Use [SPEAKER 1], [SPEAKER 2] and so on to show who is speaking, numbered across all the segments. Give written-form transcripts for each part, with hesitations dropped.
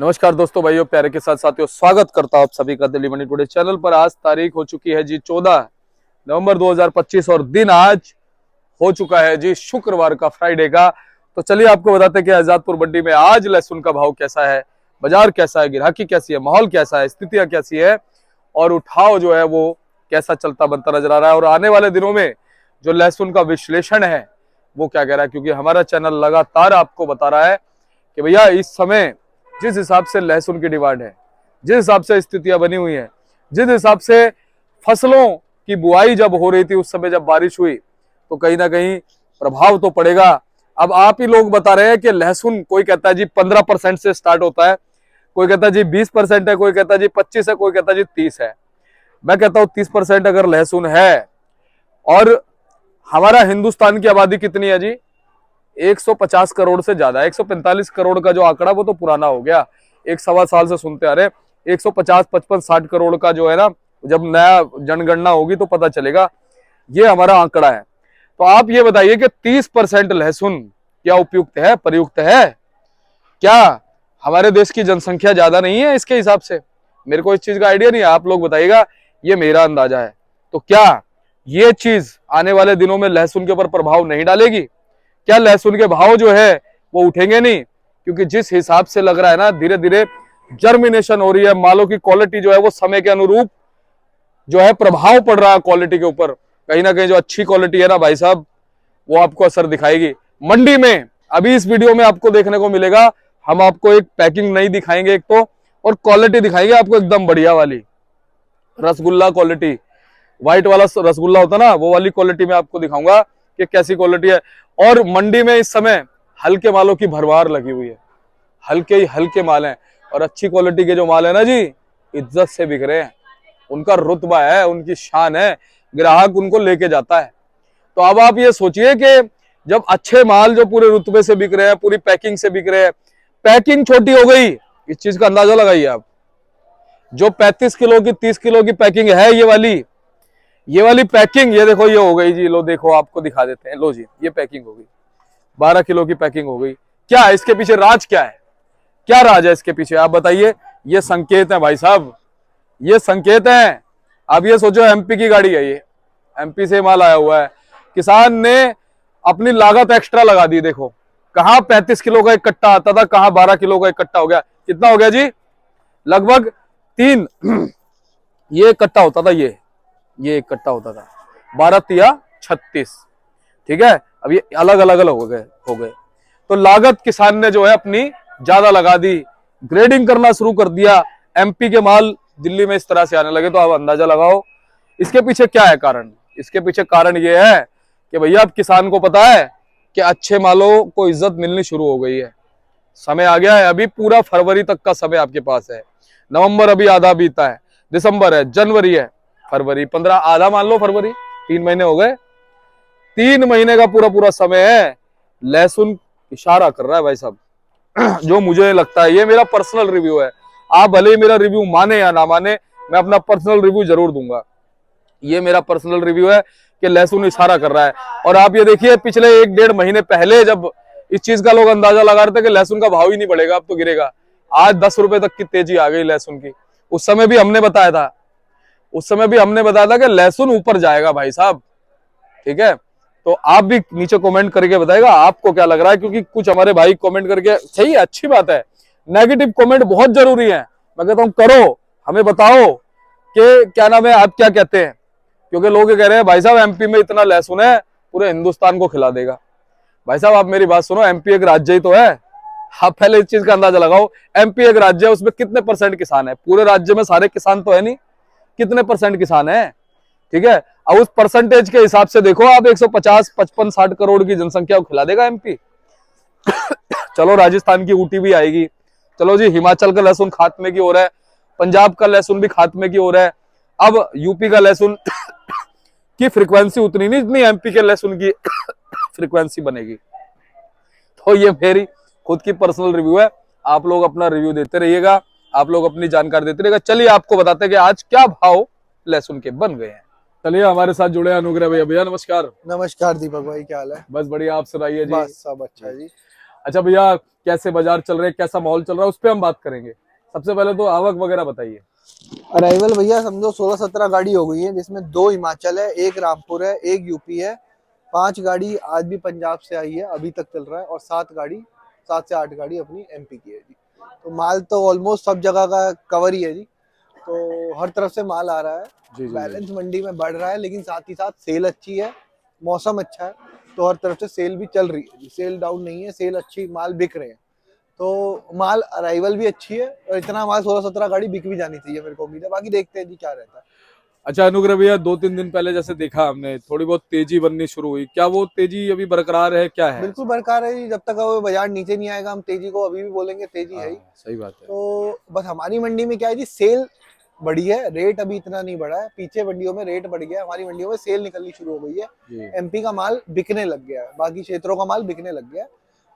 [SPEAKER 1] नमस्कार दोस्तों, भाइयों, प्यारे के साथ साथियों, स्वागत करता हूं आप सभी का दिल्ली मनी टुडे चैनल पर। आज तारीख हो चुकी है जी 14 नवंबर 2025 और दिन आज हो चुका है जी शुक्रवार का, फ्राइडे का। तो चलिए आपको बताते हैं कि आजादपुर मंडी में आज लहसुन का भाव कैसा है, बाजार कैसा है, गिराकी कैसी है, माहौल कैसा है, स्थितियां कैसी है और उठाव जो है वो कैसा चलता बनता नजर आ रहा है। और आने वाले दिनों में जो लहसुन का विश्लेषण है वो क्या कह रहा है, क्योंकि हमारा चैनल लगातार आपको बता रहा है कि भैया इस समय जिस हिसाब से लहसुन की डिमांड है, जिस हिसाब से स्थितियां बनी हुई हैं, जिस हिसाब से फसलों की बुआई जब हो रही थी उस समय जब बारिश हुई तो कहीं ना कहीं प्रभाव तो पड़ेगा। अब आप ही लोग बता रहे हैं कि लहसुन, कोई कहता है जी 15% से स्टार्ट होता है, कोई कहता है जी 20% है, कोई कहता है जी 25 है, कोई कहता है जी 30 है। मैं कहता हूं 30% अगर लहसुन है, और हमारा हिंदुस्तान की आबादी कितनी है जी, 150 करोड़ से ज्यादा, 145 करोड़ का जो आंकड़ा वो तो पुराना हो गया, एक सवा साल से सुनते आ रहे। 150, 55, 60 करोड़ का जो है ना, जब नया जनगणना होगी तो पता चलेगा, ये हमारा आंकड़ा है। तो आप ये बताइए कि 30% लहसुन क्या उपयुक्त है, प्रयुक्त है? क्या हमारे देश की जनसंख्या ज्यादा नहीं है इसके हिसाब से? मेरे को इस चीज का आइडिया नहीं है, आप लोग बताइएगा, ये मेरा अंदाजा है। तो क्या ये चीज आने वाले दिनों में लहसुन के ऊपर प्रभाव नहीं डालेगी? क्या लहसुन के भाव जो है वो उठेंगे नहीं? क्योंकि जिस हिसाब से लग रहा है ना, धीरे धीरे जर्मिनेशन हो रही है, मालों की क्वालिटी जो है वो समय के अनुरूप जो है प्रभाव पड़ रहा है क्वालिटी के ऊपर। कहीं ना कहीं जो अच्छी क्वालिटी है ना भाई साहब, वो आपको असर दिखाएगी मंडी में। अभी इस वीडियो में आपको देखने को मिलेगा, हम आपको एक पैकिंग नहीं दिखाएंगे एक तो, और क्वालिटी दिखाएंगे आपको एकदम बढ़िया वाली रसगुल्ला क्वालिटी, व्हाइट वाला रसगुल्ला होता ना, वो वाली क्वालिटी में आपको दिखाऊंगा कि कैसी क्वालिटी है। और मंडी में इस समय हल्के मालों की भरमार लगी हुई है, हल्के ही हल्के माल हैं, और अच्छी क्वालिटी के जो माल है ना जी, इज्जत से बिक रहे हैं, उनका रुतबा है, उनकी शान है, ग्राहक उनको लेके जाता है। तो अब आप ये सोचिए कि जब अच्छे माल जो पूरे रुतबे से बिक रहे हैं, पूरी पैकिंग से बिक रहे हैं, पैकिंग छोटी हो गई, इस चीज का अंदाजा लगाइए आप। जो 35 किलो की, 30 किलो की पैकिंग है, ये वाली पैकिंग, ये देखो, ये हो गई जी, लो देखो आपको दिखा देते हैं, लो जी ये पैकिंग हो गई, 12 किलो की पैकिंग हो गई। क्या है इसके पीछे राज, क्या है, क्या राज है इसके पीछे, आप बताइए। ये संकेत है भाई साहब, ये संकेत है। आप ये सोचो, एमपी की गाड़ी है ये, एमपी से माल आया हुआ है, किसान ने अपनी लागत एक्स्ट्रा लगा दी। देखो कहां 35 किलो का एक कट्टा आता था, कहां 12 किलो का एक कट्टा हो गया। कितना हो गया जी, लगभग 3 ये एक कट्टा होता था, ये एक कट्टा होता था, 12 तिया 36, ठीक है। अब ये अलग अलग हो गए। तो लागत किसान ने जो है अपनी ज्यादा लगा दी, ग्रेडिंग करना शुरू कर दिया, एमपी के माल दिल्ली में इस तरह से आने लगे। तो आप अंदाजा लगाओ इसके पीछे क्या है कारण। इसके पीछे कारण ये है कि भैया अब किसान को पता है कि अच्छे मालों को इज्जत मिलनी शुरू हो गई है, समय आ गया है। अभी पूरा फरवरी तक का समय आपके पास है, नवंबर अभी आधा बीता है, दिसंबर है, जनवरी है, फरवरी 15, आधा मान लो फरवरी, 3 महीने हो गए, 3 महीने का पूरा पूरा समय है। लहसुन इशारा कर रहा है भाई साहब, जो मुझे लगता है, ये मेरा पर्सनल रिव्यू है, आप भले ही मेरा रिव्यू माने या ना माने, मैं अपना पर्सनल रिव्यू जरूर दूंगा। ये मेरा पर्सनल रिव्यू है कि लहसुन इशारा कर रहा है। और आप ये देखिए, पिछले 1-1.5 महीने पहले जब इस चीज का लोग अंदाजा लगा रहे थे कि लहसुन का भाव ही नहीं बढ़ेगा, अब तो गिरेगा, आज 10 रुपए तक की तेजी आ गई लहसुन की। उस समय भी हमने बताया था कि लहसुन ऊपर जाएगा भाई साहब, ठीक है। तो आप भी नीचे कमेंट करके बताएगा आपको क्या लग रहा है, क्योंकि कुछ हमारे भाई कमेंट करके, सही है, अच्छी बात है, नेगेटिव कमेंट बहुत जरूरी है, मैं कहता हूं करो, हमें बताओ कि क्या नाम है, आप क्या कहते हैं। क्योंकि लोग ये कह रहे हैं भाई साहब एमपी में इतना लहसुन है, पूरे हिंदुस्तान को खिला देगा। भाई साहब आप मेरी बात सुनो, एमपी एक राज्य ही तो है, आप पहले इस चीज का अंदाजा लगाओ। एमपी एक राज्य है, उसमें कितने % किसान है? पूरे राज्य में सारे किसान तो है नहीं, कितने % किसान है, ठीक है। अब उस परसेंटेज के हिसाब से देखो आप, 150, 55, 60 करोड़ की जनसंख्या को खिला देगा एमपी। चलो राजस्थान की ऊटी भी आएगी, चलो जी हिमाचल का लहसुन खात्मे की ओर है, पंजाब का लहसुन भी खात्मे की ओर है, अब यूपी का लहसुन की फ्रीक्वेंसी उतनी नहीं जितनी एमपी के लहसुन की फ्रीक्वेंसी बनेगी। तो ये मेरी खुद की पर्सनल रिव्यू है, आप लोग अपना रिव्यू देते रहिएगा, आप लोग अपनी जानकारी देते रहिएगा। चलिए आपको बताते हैं कि आज क्या भाव लहसुन के बन गए हैं। चलिए हमारे साथ जुड़े अनुग्रह भैया। भैया नमस्कार।
[SPEAKER 2] नमस्कार दीपक भाई, क्या हाल है?
[SPEAKER 1] बस बढ़िया, आप सुनाइए जी।
[SPEAKER 2] बस सब अच्छा जी।
[SPEAKER 1] अच्छा भैया, कैसे बाजार चल रहे हैं, कैसा माहौल चल रहा है, उस पर हम बात करेंगे। सबसे पहले तो आवक वगैरह बताइए।
[SPEAKER 2] अराइवल भैया समझो 16-17 गाड़ी हो गई है, जिसमें 2 हिमाचल है, 1 रामपुर है, 1 यूपी है, 5 गाड़ी आज भी पंजाब से आई है, अभी तक चल रहा है, और 7 से 8 गाड़ी अपनी एमपी की है जी। तो माल तो ऑलमोस्ट सब जगह का कवर ही है जी, तो हर तरफ से माल आ रहा है।
[SPEAKER 1] जी जी
[SPEAKER 2] बैलेंस मंडी में बढ़ रहा है, लेकिन साथ ही साथ सेल अच्छी है, मौसम अच्छा है, तो हर तरफ से सेल भी चल रही है जी। सेल डाउन नहीं है, सेल अच्छी, माल बिक रहे हैं, तो माल अराइवल भी अच्छी है, और इतना माल 16-17 गाड़ी बिक भी जानी चाहिए, मेरे को उम्मीद है। बाकी देखते हैं जी क्या रहता है।
[SPEAKER 1] अच्छा अनुग्रह भैया, 2-3 दिन पहले जैसे देखा हमने, थोड़ी बहुत तेजी बननी शुरू हुई, क्या वो तेजी अभी बरकरार है, क्या है?
[SPEAKER 2] बिल्कुल बरकरार है जी, जब तक वो बाजार नीचे नहीं आएगा हम तेजी को अभी भी बोलेंगे, तेजी है ही।
[SPEAKER 1] सही बात है।
[SPEAKER 2] तो बस हमारी मंडी में क्या है जी, सेल बढ़ी है, रेट अभी इतना नहीं बढ़ा है। पीछे मंडियों में रेट बढ़ गया, हमारी मंडियों में सेल निकलनी शुरू हो गई है। एमपी का माल बिकने लग गया है, बाकी क्षेत्रों का माल बिकने लग गया है,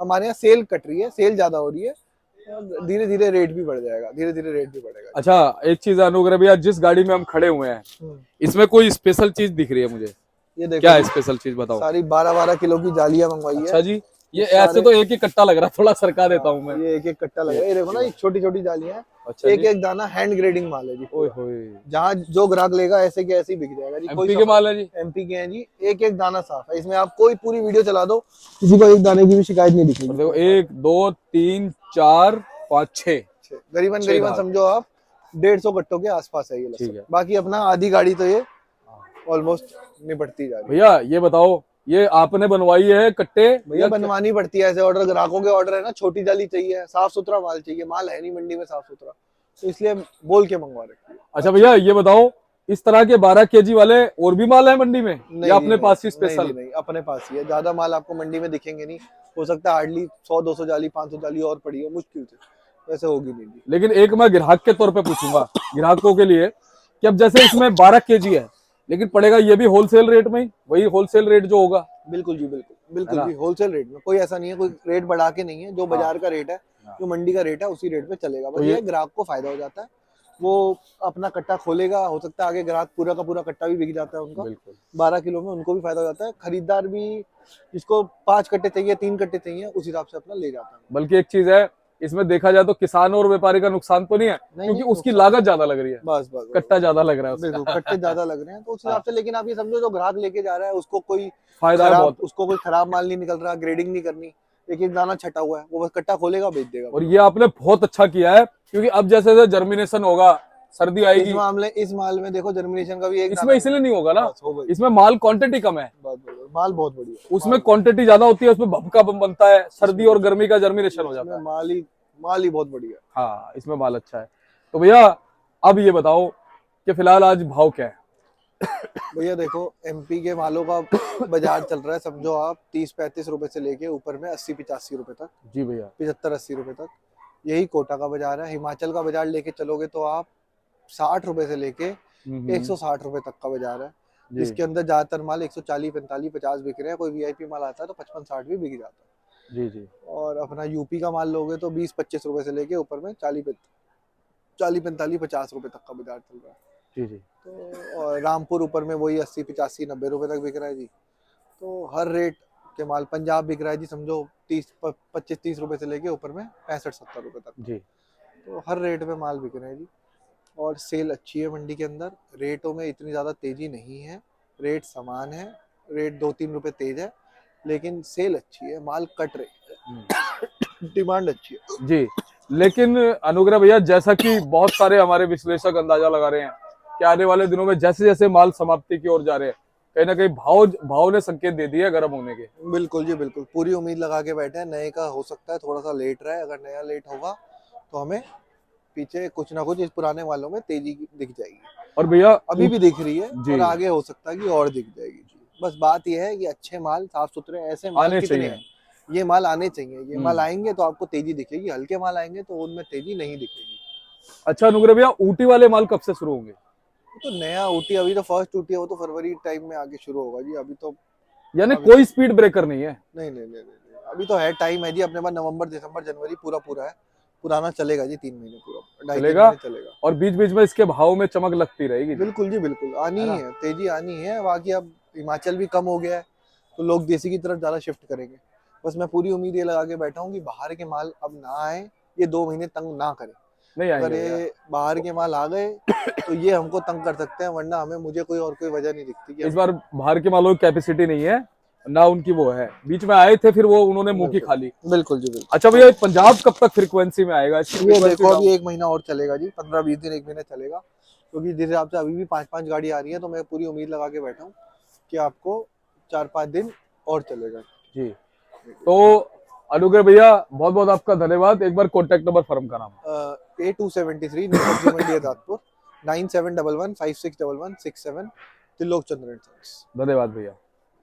[SPEAKER 2] हमारे यहाँ सेल कट रही है, सेल ज्यादा हो रही है। धीरे धीरे रेट भी बढ़ जाएगा, धीरे धीरे रेट भी बढ़ेगा।
[SPEAKER 1] अच्छा एक चीज अनुग्रह भैया, जिस गाड़ी में हम खड़े हुए हैं, इसमें कोई स्पेशल चीज दिख रही है मुझे,
[SPEAKER 2] ये देखो
[SPEAKER 1] क्या है स्पेशल चीज बताओ।
[SPEAKER 2] सारी 12-12 किलो की जालियां मंगवाई है।
[SPEAKER 1] अच्छा जी, ये ऐसे तो एक ही कट्टा लग रहा, थोड़ा सरका देता हूँ मैं।
[SPEAKER 2] ये एक एक कट्टा लगा, ये देखो ना, ये छोटी छोटी जालियां हैं।
[SPEAKER 1] अच्छा
[SPEAKER 2] एक एक दाना हैंड ग्रेडिंग माल है जी।
[SPEAKER 1] ओए होए,
[SPEAKER 2] जहाँ जो ग्राहक लेगा ऐसे के ऐसे ही बिक जाएगा जी।
[SPEAKER 1] एमपी के माल है जी।
[SPEAKER 2] एमपी के हैं जी, एक एक दाना साफ है, इसमें आप कोई पूरी वीडियो चला दो, किसी को एक दाने की भी शिकायत नहीं दिखेगी।
[SPEAKER 1] देखो 1 2 3 4 5 6
[SPEAKER 2] गरीबन समझो आप 150 कट्टों के आसपास है ये लहसुन। बाकी अपना आधी गाड़ी तो ये ऑलमोस्ट निपटती जा रही है।
[SPEAKER 1] भैया ये बताओ, ये आपने बनवाई है कट्टे?
[SPEAKER 2] भैया बनवानी पड़ती है, ऐसे ऑर्डर, ग्राहकों के ऑर्डर है ना, छोटी जाली चाहिए, साफ सुथरा माल चाहिए, माल है नहीं मंडी में साफ सुथरा, तो इसलिए बोल के मंगवा रखी है।
[SPEAKER 1] अच्छा भैया ये बताओ, इस तरह के 12 केजी वाले और भी माल है मंडी में, या अपने पास ही स्पेशल?
[SPEAKER 2] नहीं, अपने पास ही है, ज्यादा माल आपको मंडी में दिखेंगे नहीं, हो सकता है हार्डली 100-200 जाली 500 जाली और पड़ी हो, मुश्किल से, वैसे होगी नहीं।
[SPEAKER 1] लेकिन एक मैं ग्राहक के तौर पे पूछूंगा, ग्राहकों के लिए, कि अब जैसे इसमें 12 केजी है, लेकिन पड़ेगा ये भी होलसेल रेट में ही, वही होलसेल रेट जो होगा?
[SPEAKER 2] बिल्कुल जी, बिल्कुल जी, होलसेल रेट में, कोई ऐसा नहीं है, कोई रेट बढ़ा के नहीं है, जो बाजार का रेट है, जो मंडी का रेट है, उसी रेट पे चलेगा। बस ये ग्राहक को फायदा हो जाता है, वो अपना कट्टा खोलेगा, हो सकता है आगे ग्राहक पूरा का पूरा कट्टा भी बिक जाता है उनका, 12 किलो में उनको भी फायदा हो जाता है। खरीदार भी जिसको 5 कट्टे चाहिए, 3 कट्टे चाहिए, उस हिसाब से अपना ले जाता है।
[SPEAKER 1] बल्कि एक चीज है, इसमें देखा जाए तो किसान और व्यापारी का नुकसान तो नहीं है, क्योंकि उसकी लागत ज्यादा लग रही है,
[SPEAKER 2] बस
[SPEAKER 1] कट्टा ज्यादा लग रहा है,
[SPEAKER 2] बिल्कुल कट्टे ज्यादा लग रहे हैं, तो उस हिसाब से। लेकिन आप ये समझो, जो ग्राहक लेके जा रहा है उसको कोई
[SPEAKER 1] फायदा है बहुत,
[SPEAKER 2] उसको कोई खराब माल नहीं निकल रहा, ग्रेडिंग नहीं करनी, एक एक दाना छटा हुआ है, वो बस कट्टा खोलेगा, बेच देगा।
[SPEAKER 1] और ये आपने बहुत अच्छा किया है, क्योंकि अब जैसे जैसे जर्मिनेशन होगा, सर्दी आएगी,
[SPEAKER 2] इस माल में देखो जर्मिनेशन का भी एक
[SPEAKER 1] इसमें इसलिए नहीं होगा ना, इसमें माल क्वांटिटी कम है,
[SPEAKER 2] माल बहुत बढ़िया,
[SPEAKER 1] उसमें क्वांटिटी ज्यादा होती है, उसमें भपका बम बनता है, सर्दी और गर्मी का जर्मिनेशन हो जाता है,
[SPEAKER 2] माल ही बहुत बढ़िया।
[SPEAKER 1] हाँ इसमें माल अच्छा है। तो भैया अब ये बताओ कि फिलहाल आज भाव क्या है?
[SPEAKER 2] भैया देखो, एमपी के मालों का बाजार चल रहा है, समझो आप 30-35 रुपए से लेके ऊपर में 80-85 रुपए तक।
[SPEAKER 1] जी भैया,
[SPEAKER 2] 75-80 रुपए तक, यही कोटा का बाजार है। हिमाचल का बाजार लेके चलोगे तो आप 60 रुपए से लेके 160 रुपए तक का बाजार है, जिसके अंदर ज्यादातर माल 140, 45, 50 बिक रहे हैं। कोई वीआईपी माल आता है तो 55-60 भी बिक जाता है।
[SPEAKER 1] जी जी।
[SPEAKER 2] और अपना यूपी का माल लोगे तो 20-25 रुपए से लेके ऊपर में 40-45, 50 रुपए तक का बाजार चल रहा है।
[SPEAKER 1] जी जी।
[SPEAKER 2] तो और रामपुर ऊपर में वही 80, 85, 90 रुपए तक बिक रहा है जी। तो हर रेट के माल, पंजाब बिक रहा है जी समझो 25-30 रुपए से लेके ऊपर में 65-70 रुपए तक जी। तो हर रेट में माल बिक रहे हैं जी। और सेल अच्छी है मंडी के अंदर, रेटों में इतनी ज़्यादा तेज़ी नहीं है, रेट समान है, रेट 2-3 रुपए तेज है, लेकिन सेल अच्छी है, माल कट रही है, डिमांड अच्छी है
[SPEAKER 1] जी। लेकिन अनुग्रह भैया, जैसा कि बहुत सारे हमारे विश्लेषक अंदाजा लगा रहे हैं कि आने वाले दिनों में जैसे जैसे माल समाप्ति की ओर जा रहे हैं, कहीं ना कहीं भाव ने संकेत दे दिया गर्म होने के।
[SPEAKER 2] बिल्कुल जी, बिल्कुल पूरी उम्मीद लगा के बैठे हैं। नए का हो सकता है थोड़ा सा लेट रहा है, अगर नया लेट होगा तो हमें पीछे कुछ ना कुछ इस पुराने वालों में तेजी दिख जाएगी।
[SPEAKER 1] और भैया
[SPEAKER 2] अभी भी दिख रही है और आगे हो सकता है कि और दिख जाएगी। बस बात यह है कि अच्छे माल, साफ सुथरे ऐसे माल कितने हैं, ये माल आने चाहिए। ये माल आएंगे तो आपको तेजी दिखेगी, हल्के माल आएंगे तो उनमें तेजी नहीं दिखेगी।
[SPEAKER 1] अच्छा अनुग्रह भैया, ऊटी वाले माल कब से शुरू होंगे?
[SPEAKER 2] तो नया ऊटी, अभी तो फर्स्ट ऊटी है, वो तो फरवरी टाइम में आगे शुरू होगा जी। अभी तो
[SPEAKER 1] यानी कोई स्पीड ब्रेकर नहीं है?
[SPEAKER 2] नहीं, अभी तो है, टाइम है जी अपने पास। नवंबर, दिसंबर, जनवरी पूरा है, पुराना चलेगा जी, 3 महीने पूरा चलेगा।
[SPEAKER 1] और बीच बीच में इसके भाव में चमक लगती रहेगी।
[SPEAKER 2] बिल्कुल जी, बिल्कुल आनी है, तेजी आनी है। बाकी अब हिमाचल भी कम हो गया है तो लोग देसी की तरफ ज्यादा शिफ्ट करेंगे। बस मैं पूरी उम्मीद ये लगा के बैठा हूँ कि बाहर के माल अब ना आए, ये 2 महीने तंग ना करे।
[SPEAKER 1] नहीं
[SPEAKER 2] अगर
[SPEAKER 1] आएंगे भैया।
[SPEAKER 2] ये बाहर के माल आ गए तो ये हमको तंग कर सकते हैं, वरना हमें मुझे कोई और कोई वजह नहीं दिखती कि
[SPEAKER 1] इस बार बाहर के मालों की कैपेसिटी नहीं है ना, उनकी वो है। बीच में आए थे, फिर वो उन्होंने मुंह की खा ली।
[SPEAKER 2] बिल्कुल जी बिल्कुल।
[SPEAKER 1] अच्छा भैया, पंजाब कब तक फ्रीक्वेंसी में आएगा? इसकी
[SPEAKER 2] ये
[SPEAKER 1] frequency
[SPEAKER 2] देखो
[SPEAKER 1] down-
[SPEAKER 2] अभी 1 महीना और चलेगा जी, 15-20 दिन 1 महीना चलेगा, क्योंकि जिस हिसाब से अभी भी 5-5 गाड़ी आ रही है, तो मैं पूरी उम्मीद लगा के बैठा हूँ कि आपको 4-5 दिन और चलेगा
[SPEAKER 1] जी। तो अनुग्रह भैया, बहुत बहुत आपका धन्यवाद। एक बार कॉन्टेक्ट नंबर फर्म का नाम।
[SPEAKER 2] A273 न्यू सब्जी मंडी आजादपुर, 9711561167, त्रिलोक चंद्र एंड सन्स।
[SPEAKER 1] धन्यवाद भैया।